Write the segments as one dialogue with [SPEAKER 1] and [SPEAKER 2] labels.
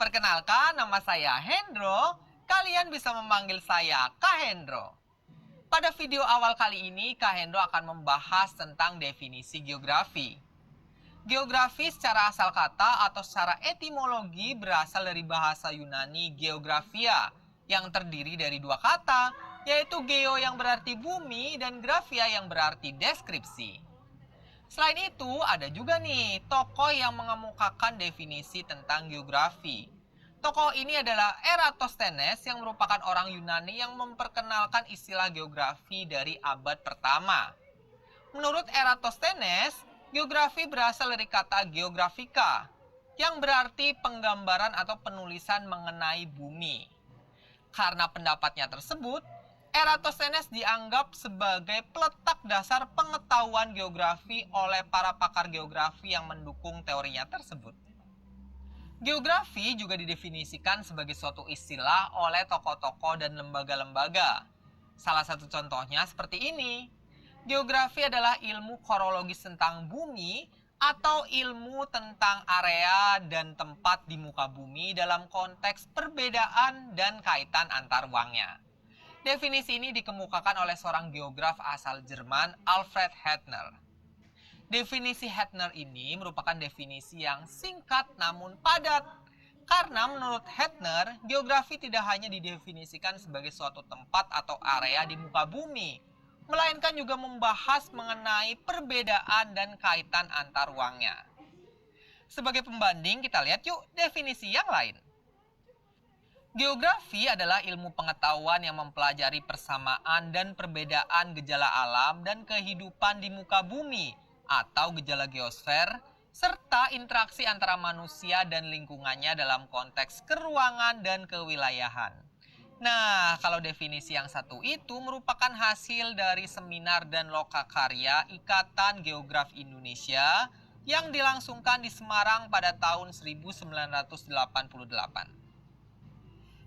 [SPEAKER 1] Perkenalkan, nama saya Hendro. Kalian bisa memanggil saya Kak Hendro. Pada video awal kali ini, Kak Hendro akan membahas tentang definisi geografi. Geografi secara asal kata atau secara etimologi berasal dari bahasa Yunani geografia yang terdiri dari dua kata, yaitu geo yang berarti bumi dan grafia yang berarti deskripsi. Selain itu, ada juga nih tokoh yang mengemukakan definisi tentang geografi. Tokoh ini adalah Eratosthenes yang merupakan orang Yunani yang memperkenalkan istilah geografi dari abad pertama. Menurut Eratosthenes, geografi berasal dari kata geografika, yang berarti penggambaran atau penulisan mengenai bumi. Karena pendapatnya tersebut, Eratosthenes dianggap sebagai peletak dasar pengetahuan geografi oleh para pakar geografi yang mendukung teorinya tersebut. Geografi juga didefinisikan sebagai suatu istilah oleh tokoh-tokoh dan lembaga-lembaga. Salah satu contohnya seperti ini. Geografi adalah ilmu kronologis tentang bumi atau ilmu tentang area dan tempat di muka bumi dalam konteks perbedaan dan kaitan antar ruangnya. Definisi ini dikemukakan oleh seorang geograf asal Jerman, Alfred Hettner. Definisi Hettner ini merupakan definisi yang singkat namun padat. Karena menurut Hettner, geografi tidak hanya didefinisikan sebagai suatu tempat atau area di muka bumi, melainkan juga membahas mengenai perbedaan dan kaitan antar ruangnya. Sebagai pembanding, kita lihat yuk definisi yang lain. Geografi adalah ilmu pengetahuan yang mempelajari persamaan dan perbedaan gejala alam dan kehidupan di muka bumi atau gejala geosfer, serta interaksi antara manusia dan lingkungannya dalam konteks keruangan dan kewilayahan. Nah, kalau definisi yang satu itu merupakan hasil dari seminar dan lokakarya Ikatan Geograf Indonesia yang dilangsungkan di Semarang pada tahun 1988.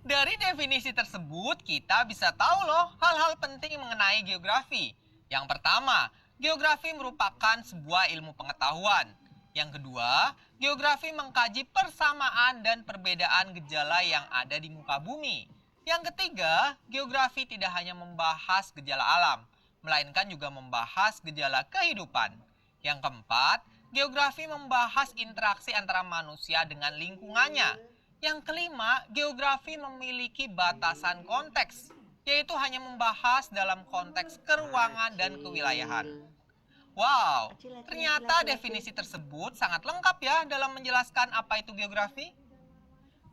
[SPEAKER 1] Dari definisi tersebut, kita bisa tahu loh hal-hal penting mengenai geografi. Yang pertama, geografi merupakan sebuah ilmu pengetahuan. Yang kedua, geografi mengkaji persamaan dan perbedaan gejala yang ada di muka bumi. Yang ketiga, geografi tidak hanya membahas gejala alam, melainkan juga membahas gejala kehidupan. Yang keempat, geografi membahas interaksi antara manusia dengan lingkungannya. Yang kelima, geografi memiliki batasan konteks, yaitu hanya membahas dalam konteks keruangan dan kewilayahan. Wow, ternyata definisi tersebut sangat lengkap ya dalam menjelaskan apa itu geografi.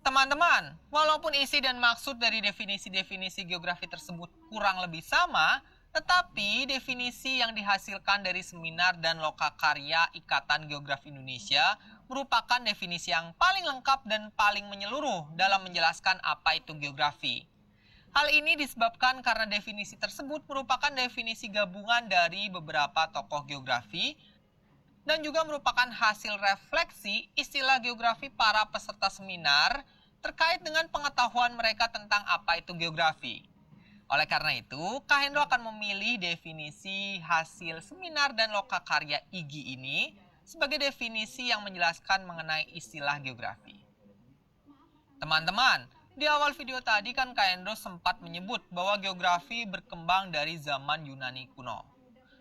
[SPEAKER 1] Teman-teman, walaupun isi dan maksud dari definisi-definisi geografi tersebut kurang lebih sama, tetapi definisi yang dihasilkan dari seminar dan lokakarya Ikatan Geograf Indonesia merupakan definisi yang paling lengkap dan paling menyeluruh dalam menjelaskan apa itu geografi. Hal ini disebabkan karena definisi tersebut merupakan definisi gabungan dari beberapa tokoh geografi dan juga merupakan hasil refleksi istilah geografi para peserta seminar terkait dengan pengetahuan mereka tentang apa itu geografi. Oleh karena itu, Kak Hendro akan memilih definisi hasil seminar dan lokakarya IGI ini sebagai definisi yang menjelaskan mengenai istilah geografi. Teman-teman, di awal video tadi kan Kak Hendro sempat menyebut bahwa geografi berkembang dari zaman Yunani kuno.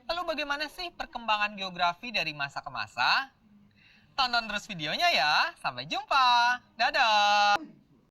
[SPEAKER 1] Lalu bagaimana sih perkembangan geografi dari masa ke masa? Tonton terus videonya ya. Sampai jumpa. Dadah!